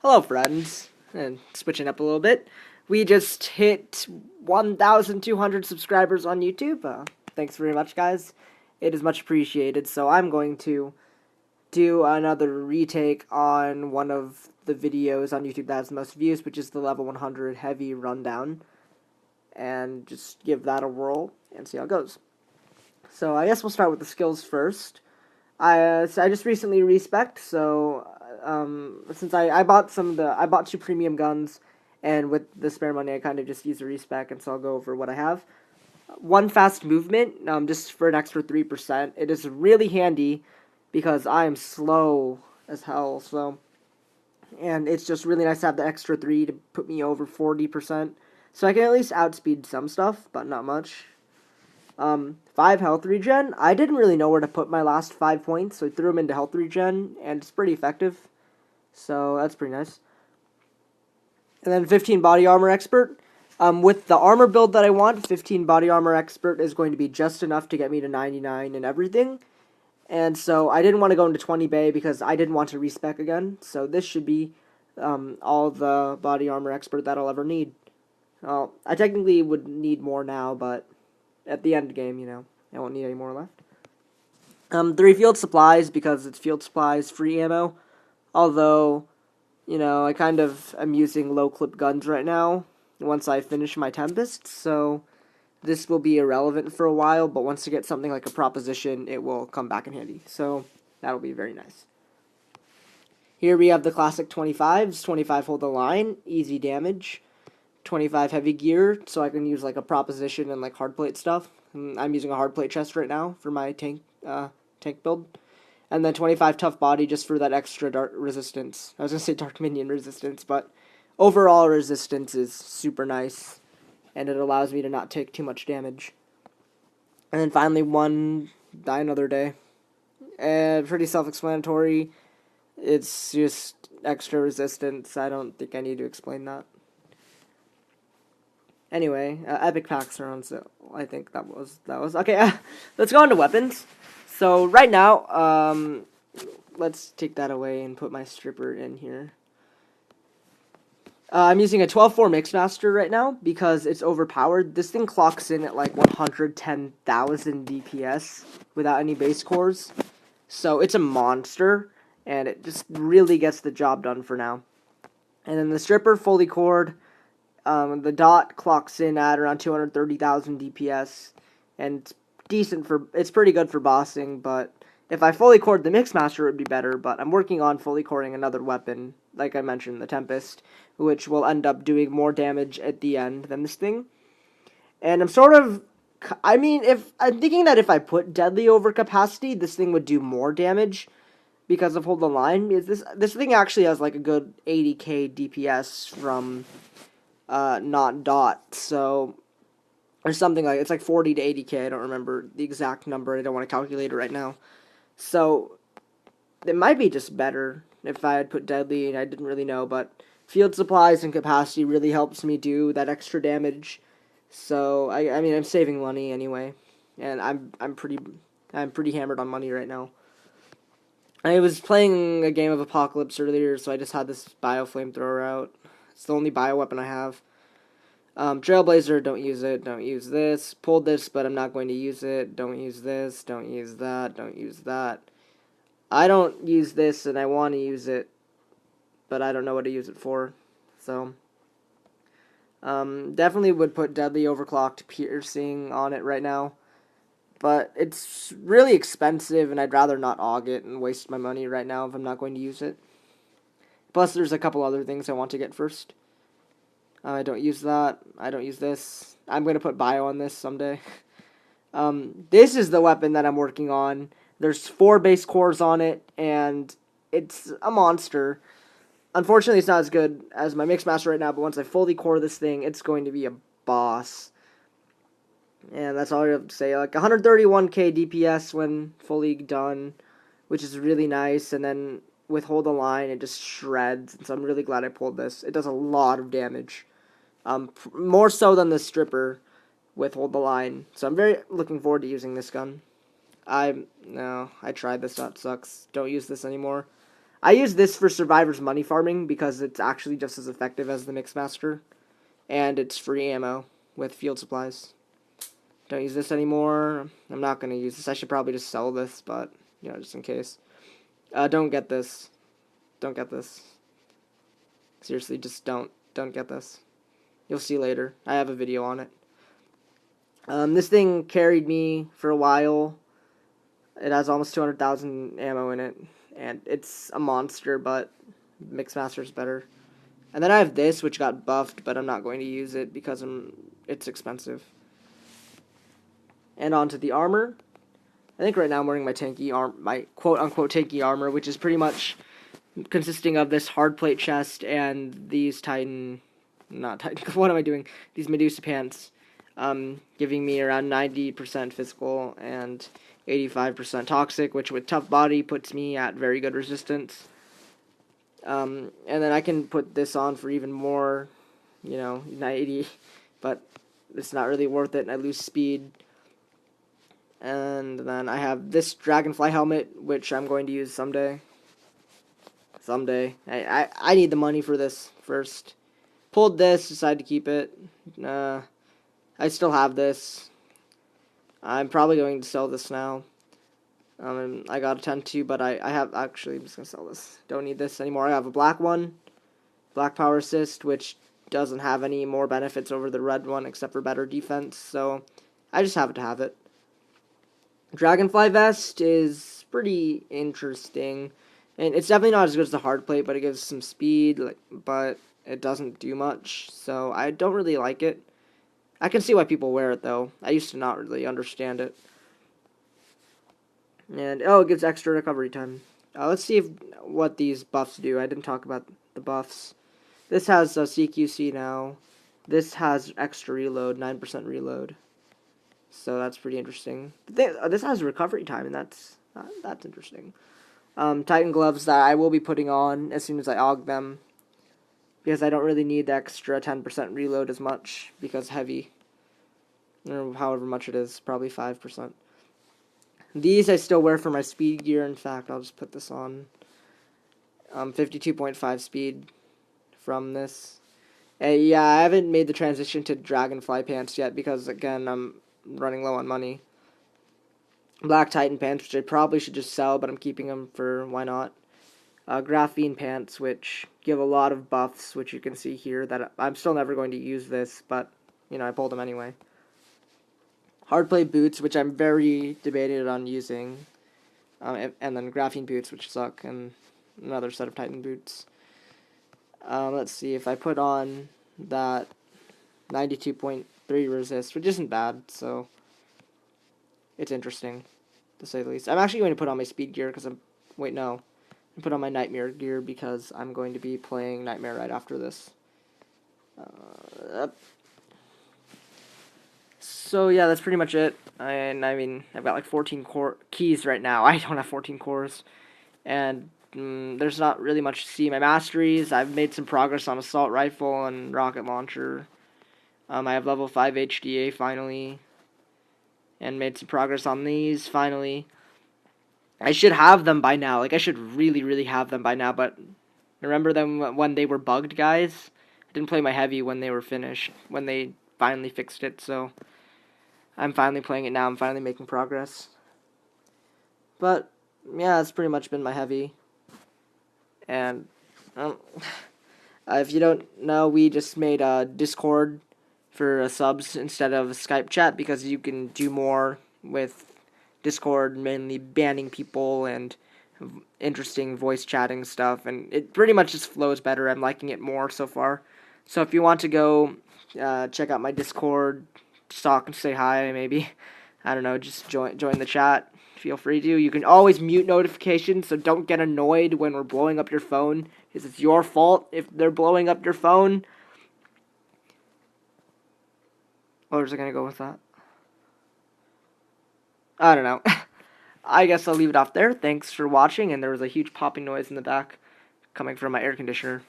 Hello, friends. And switching up a little bit, we just hit 1,200 subscribers on YouTube. Thanks very much, guys. It is much appreciated. So I'm going to do another retake on one of the videos on YouTube that has the most views, which is the level 100 heavy rundown, and just give that a whirl and see how it goes. So I guess we'll start with the skills first. I just recently respec'd, so since I bought I bought 2 premium guns, and with the spare money I kind of just used a respec, and so I'll go over what I have. One fast movement, just for an extra 3%. It is really handy because I am slow as hell, and it's just really nice to have the extra 3 to put me over 40%, so I can at least outspeed some stuff, but not much. 5 health regen. I didn't really know where to put my last 5 points, so I threw them into health regen, and it's pretty effective. So that's pretty nice. And then 15 body armor expert. With the armor build that I want, 15 body armor expert is going to be just enough to get me to 99 and everything. And so I didn't want to go into 20 bay because I didn't want to respec again. So this should be all the body armor expert that I'll ever need. Well, I technically would need more now, but at the end game, I won't need any more left. 3 field supplies because it's field supplies, free ammo. Although, I kind of am using low clip guns right now once I finish my Tempest, so this will be irrelevant for a while, but once I get something like a proposition, it will come back in handy. So that'll be very nice. Here we have the classic 25s. 25 hold the line, easy damage. 25 heavy gear, so I can use like a proposition and like hardplate stuff. I'm using a hardplate chest right now for my tank build. And then 25 tough body just for that extra dark resistance. I was gonna say dark minion resistance, but overall resistance is super nice, and it allows me to not take too much damage. And then finally, 1 die another day. Pretty self-explanatory. It's just extra resistance. I don't think I need to explain that. Anyway, epic packs are on sale. I think that was okay. Let's go on to weapons. So right now, let's take that away and put my stripper in here. I'm using a 12-4 Mixmaster right now because it's overpowered. This thing clocks in at like 110,000 DPS without any base cores. So it's a monster, and it just really gets the job done for now. And then the stripper fully cored. The dot clocks in at around 230,000 DPS, and it's pretty good for bossing, but if I fully cored the Mixmaster, it would be better, but I'm working on fully coring another weapon, like I mentioned, the Tempest, which will end up doing more damage at the end than this thing. And I'm thinking that if I put Deadly over Capacity, this thing would do more damage because of Hold the Line. This thing actually has like a good 80k DPS from not dot, so or something like it's like 40 to 80k. I don't remember the exact number. I don't want to calculate it right now. So it might be just better if I had put Deadly, and I didn't really know, but field supplies and capacity really helps me do that extra damage. So I mean I'm saving money anyway, and I'm pretty hammered on money right now. I was playing a game of Apocalypse earlier, so I just had this bio flamethrower out. It's the only bio weapon I have. Trailblazer, don't use it, don't use this. Pulled this, but I'm not going to use it. Don't use this, don't use that, don't use that. I don't use this, and I want to use it, but I don't know what to use it for. So, definitely would put Deadly Overclocked Piercing on it right now. But it's really expensive, and I'd rather not AUG it and waste my money right now if I'm not going to use it. Plus, there's a couple other things I want to get first. I don't use that. I don't use this. I'm going to put bio on this someday. This is the weapon that I'm working on. There's 4 base cores on it, and it's a monster. Unfortunately, it's not as good as my Mixmaster right now, but once I fully core this thing, it's going to be a boss. And that's all I have to say. Like 131k DPS when fully done, which is really nice, and then with Hold the Line, it just shreds, and so I'm really glad I pulled this. It does a lot of damage, more so than the stripper with Hold the Line, so I'm very looking forward to using this gun. I tried this, that sucks, don't use this anymore. I use this for survivors money farming because it's actually just as effective as the Mixmaster, and it's free ammo with field supplies. Don't use this anymore. I'm not gonna use this. I should probably just sell this, but just in case. Don't get this. Don't get this. Seriously, just don't get this. You'll see later. I have a video on it. This thing carried me for a while. It has almost 200,000 ammo in it, and it's a monster, but Mixmaster's better. And then I have this, which got buffed, but I'm not going to use it because it's expensive. And onto the armor. I think right now I'm wearing my quote-unquote tanky armor, which is pretty much consisting of this hard plate chest and these what am I doing? These Medusa pants, giving me around 90% physical and 85% toxic, which with tough body puts me at very good resistance. And then I can put this on for even more, 90, but it's not really worth it, and I lose speed. And then I have this dragonfly helmet, which I'm going to use someday. I need the money for this first. Pulled this, decided to keep it. I still have this. I'm probably going to sell this now. I got a 10-2, but I have, actually, I'm just going to sell this. Don't need this anymore. I have a black one. Black power assist, which doesn't have any more benefits over the red one, except for better defense. So, I just have to have it. Dragonfly vest is pretty interesting. And it's definitely not as good as the hard plate, but it gives some speed, but it doesn't do much. So, I don't really like it. I can see why people wear it, though. I used to not really understand it. And, it gives extra recovery time. Let's see what these buffs do. I didn't talk about the buffs. This has CQC now. This has extra reload, 9% reload. So that's pretty interesting. This has recovery time, and that's interesting. Titan gloves that I will be putting on as soon as I aug them, because I don't really need the extra 10% reload as much, because heavy, or however much it is, probably 5%. These I still wear for my speed gear. In fact, I'll just put this on. 52.5 speed from this. Yeah, I haven't made the transition to dragonfly pants yet, because again, I'm running low on money. Black Titan pants, which I probably should just sell, but I'm keeping them for why not. Graphene pants, which give a lot of buffs, which you can see here. That I'm still never going to use this, but I pulled them anyway. Hardplay boots, which I'm very debated on using, and then graphene boots, which suck, and another set of Titan boots. Let's see if I put on that 92.3 resist, which isn't bad, so it's interesting, to say the least. I'm actually going to put on my speed gear, because I put on my nightmare gear, because I'm going to be playing Nightmare right after this. So yeah, that's pretty much it. And I mean, I've got like 14 core keys right now. I don't have 14 cores, and there's not really much to see. My masteries, I've made some progress on assault rifle and rocket launcher. I have level 5 HDA finally, and made some progress on these finally. I should have them by now. I should really, really have them by now, but remember them when they were bugged, guys? I didn't play my heavy when they were finished, when they finally fixed it, so I'm finally playing it now. I'm finally making progress. But, yeah, that's pretty much been my heavy. And, if you don't know, we just made a Discord for subs instead of Skype chat, because you can do more with Discord, mainly banning people and interesting voice chatting stuff, and it pretty much just flows better. I'm liking it more so far. So if you want to go check out my Discord, talk and say hi, maybe, I don't know, just join the chat. Feel free to. You can always mute notifications, so don't get annoyed when we're blowing up your phone, because it's your fault if they're blowing up your phone. Or was I gonna go with that? I don't know. I guess I'll leave it off there. Thanks for watching, and there was a huge popping noise in the back coming from my air conditioner.